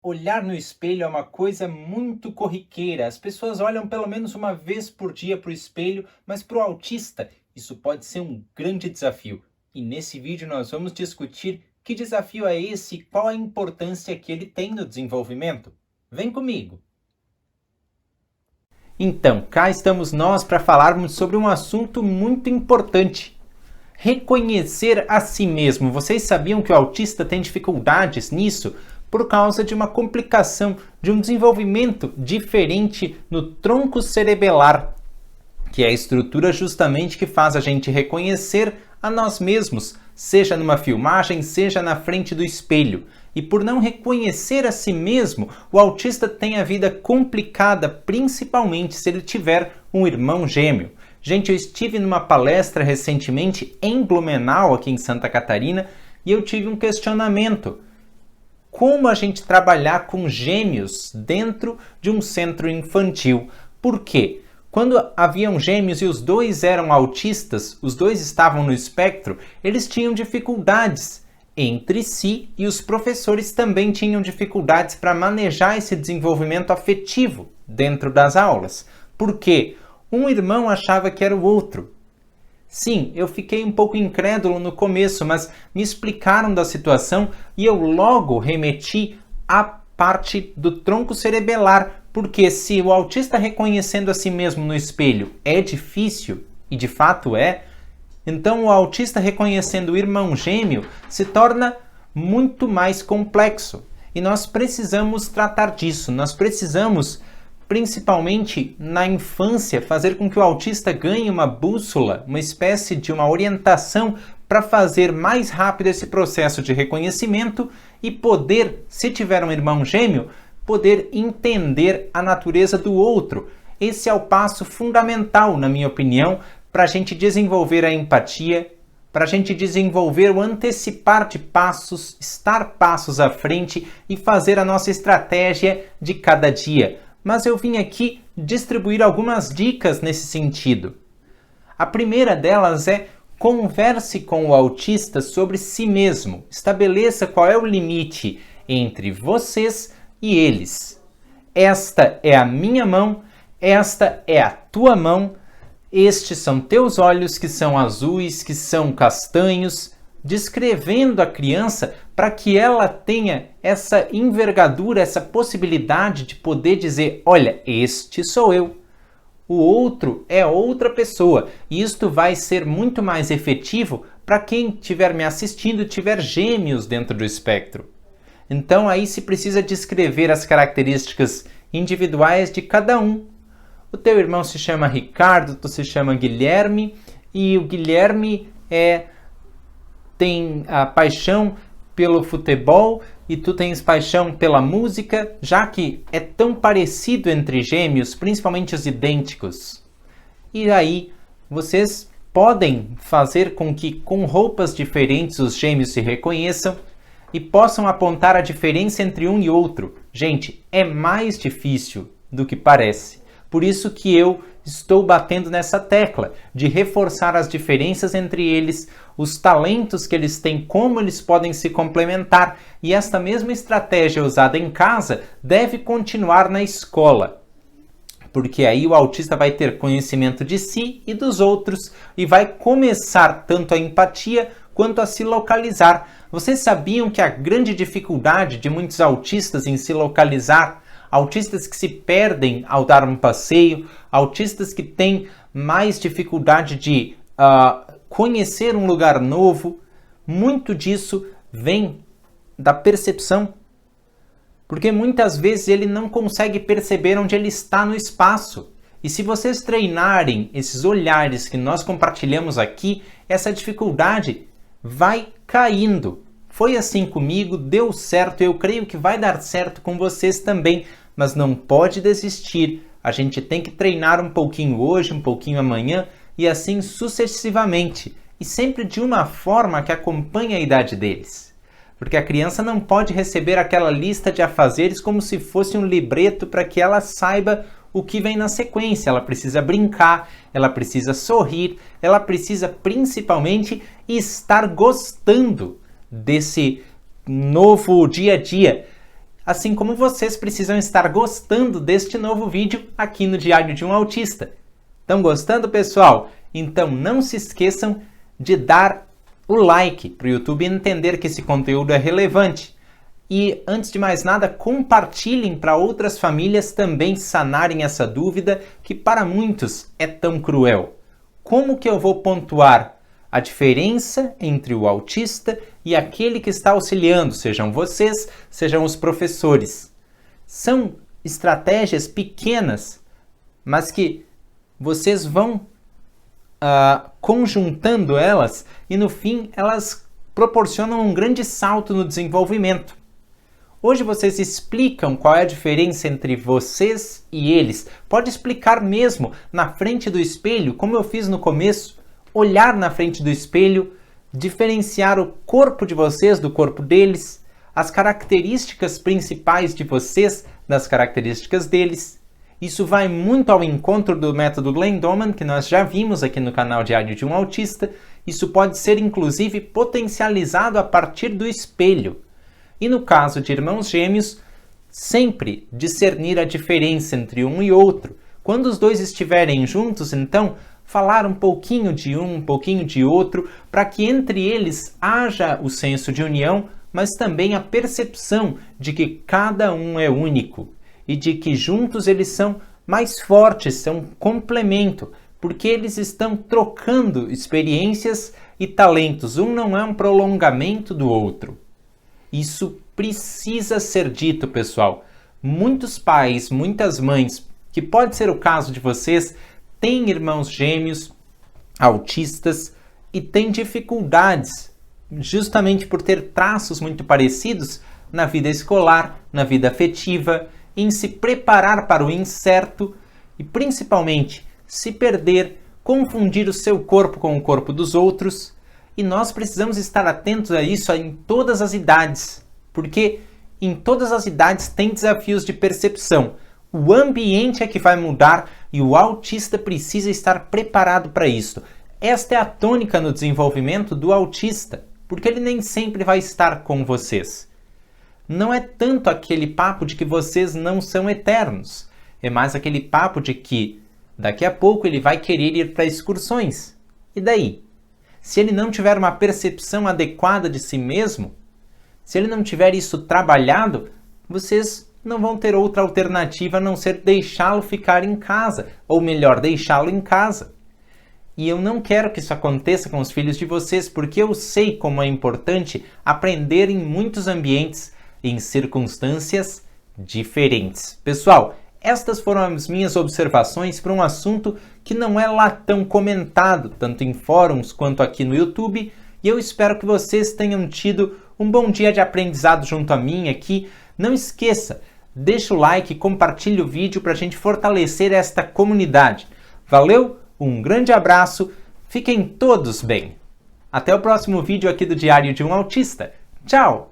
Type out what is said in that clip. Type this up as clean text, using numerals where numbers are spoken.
Olhar no espelho é uma coisa muito corriqueira. As pessoas olham pelo menos uma vez por dia para o espelho, mas para o autista isso pode ser um grande desafio. E nesse vídeo nós vamos discutir que desafio é esse e qual a importância que ele tem no desenvolvimento. Vem comigo! Então, cá estamos nós para falarmos sobre um assunto muito importante. Reconhecer a si mesmo. Vocês sabiam que o autista tem dificuldades nisso? Por causa de uma complicação, de um desenvolvimento diferente no tronco cerebelar, que é a estrutura justamente que faz a gente reconhecer a nós mesmos, seja numa filmagem, seja na frente do espelho. E por não reconhecer a si mesmo, o autista tem a vida complicada, principalmente se ele tiver um irmão gêmeo. Gente, eu estive numa palestra recentemente em Blumenau, aqui em Santa Catarina, e eu tive um questionamento. Como a gente trabalhar com gêmeos dentro de um centro infantil? Por quê? Quando haviam gêmeos e os dois eram autistas, os dois estavam no espectro, eles tinham dificuldades entre si e os professores também tinham dificuldades para manejar esse desenvolvimento afetivo dentro das aulas. Por quê? Um irmão achava que era o outro. Sim, eu fiquei um pouco incrédulo no começo, mas me explicaram da situação e eu logo remeti à parte do tronco cerebelar, porque se o autista reconhecendo a si mesmo no espelho é difícil, e de fato é, então o autista reconhecendo o irmão gêmeo se torna muito mais complexo. E nós precisamos tratar disso, nós precisamos principalmente na infância, fazer com que o autista ganhe uma bússola, uma espécie de uma orientação para fazer mais rápido esse processo de reconhecimento e poder, se tiver um irmão gêmeo, poder entender a natureza do outro. Esse é o passo fundamental, na minha opinião, para a gente desenvolver a empatia, para a gente desenvolver o antecipar de passos, estar passos à frente e fazer a nossa estratégia de cada dia. Mas eu vim aqui distribuir algumas dicas nesse sentido. A primeira delas é converse com o autista sobre si mesmo. Estabeleça qual é o limite entre vocês e eles. Esta é a minha mão, esta é a tua mão, estes são teus olhos que são azuis, que são castanhos, descrevendo a criança para que ela tenha essa envergadura, essa possibilidade de poder dizer, olha, este sou eu, o outro é outra pessoa. E isto vai ser muito mais efetivo para quem estiver me assistindo e tiver gêmeos dentro do espectro. Então aí se precisa descrever as características individuais de cada um. O teu irmão se chama Ricardo, tu se chama Guilherme, e o Guilherme tem a paixão pelo futebol e tu tens paixão pela música, já que é tão parecido entre gêmeos, principalmente os idênticos. E aí vocês podem fazer com que com roupas diferentes os gêmeos se reconheçam e possam apontar a diferença entre um e outro. Gente, é mais difícil do que parece. Por isso que eu estou batendo nessa tecla de reforçar as diferenças entre eles, os talentos que eles têm, como eles podem se complementar. E esta mesma estratégia usada em casa deve continuar na escola. Porque aí o autista vai ter conhecimento de si e dos outros e vai começar tanto a empatia quanto a se localizar. Vocês sabiam que a grande dificuldade de muitos autistas em se localizar, autistas que se perdem ao dar um passeio, autistas que têm mais dificuldade de conhecer um lugar novo, muito disso vem da percepção. Porque muitas vezes ele não consegue perceber onde ele está no espaço. E se vocês treinarem esses olhares que nós compartilhamos aqui, essa dificuldade vai caindo. Foi assim comigo, deu certo, eu creio que vai dar certo com vocês também. Mas não pode desistir, a gente tem que treinar um pouquinho hoje, um pouquinho amanhã e assim sucessivamente, e sempre de uma forma que acompanhe a idade deles. Porque a criança não pode receber aquela lista de afazeres como se fosse um libreto para que ela saiba o que vem na sequência. Ela precisa brincar, ela precisa sorrir, ela precisa principalmente estar gostando desse novo dia a dia. assim como vocês precisam estar gostando deste novo vídeo aqui no Diário de um Autista. Estão gostando, pessoal? Então não se esqueçam de dar o like para o YouTube entender que esse conteúdo é relevante. E, antes de mais nada, compartilhem para outras famílias também sanarem essa dúvida que para muitos é tão cruel. Como que eu vou pontuar a diferença entre o autista e aquele que está auxiliando, sejam vocês, sejam os professores? São estratégias pequenas, mas que vocês vão conjuntando elas e no fim elas proporcionam um grande salto no desenvolvimento. Hoje vocês explicam qual é a diferença entre vocês e eles. Pode explicar mesmo na frente do espelho, como eu fiz no começo. Olhar na frente do espelho, diferenciar o corpo de vocês do corpo deles, as características principais de vocês das características deles. Isso vai muito ao encontro do método Glenn-Doman, que nós já vimos aqui no canal Diário de um Autista. Isso pode ser inclusive potencializado a partir do espelho. E no caso de irmãos gêmeos, sempre discernir a diferença entre um e outro. Quando os dois estiverem juntos, então, falar um pouquinho de um pouquinho de outro, para que entre eles haja o senso de união, mas também a percepção de que cada um é único e de que juntos eles são mais fortes, são um complemento, porque eles estão trocando experiências e talentos. Um não é um prolongamento do outro. Isso precisa ser dito, pessoal. Muitos pais, muitas mães, que pode ser o caso de vocês, têm irmãos gêmeos, autistas, e têm dificuldades, justamente por ter traços muito parecidos na vida escolar, na vida afetiva, em se preparar para o incerto e, principalmente, se perder, confundir o seu corpo com o corpo dos outros. E nós precisamos estar atentos a isso em todas as idades, porque em todas as idades tem desafios de percepção. O ambiente é que vai mudar e o autista precisa estar preparado para isso. Esta é a tônica no desenvolvimento do autista, porque ele nem sempre vai estar com vocês. Não é tanto aquele papo de que vocês não são eternos, é mais aquele papo de que daqui a pouco ele vai querer ir para excursões. E daí? Se ele não tiver uma percepção adequada de si mesmo, se ele não tiver isso trabalhado, vocês não vão ter outra alternativa a não ser deixá-lo ficar em casa, ou melhor, deixá-lo em casa. E eu não quero que isso aconteça com os filhos de vocês, porque eu sei como é importante aprender em muitos ambientes, em circunstâncias diferentes. Pessoal, estas foram as minhas observações para um assunto que não é lá tão comentado, tanto em fóruns quanto aqui no YouTube, e eu espero que vocês tenham tido um bom dia de aprendizado junto a mim aqui. Não esqueça, deixa o like e compartilhe o vídeo para a gente fortalecer esta comunidade. Valeu, um grande abraço, fiquem todos bem. Até o próximo vídeo aqui do Diário de um Autista. Tchau!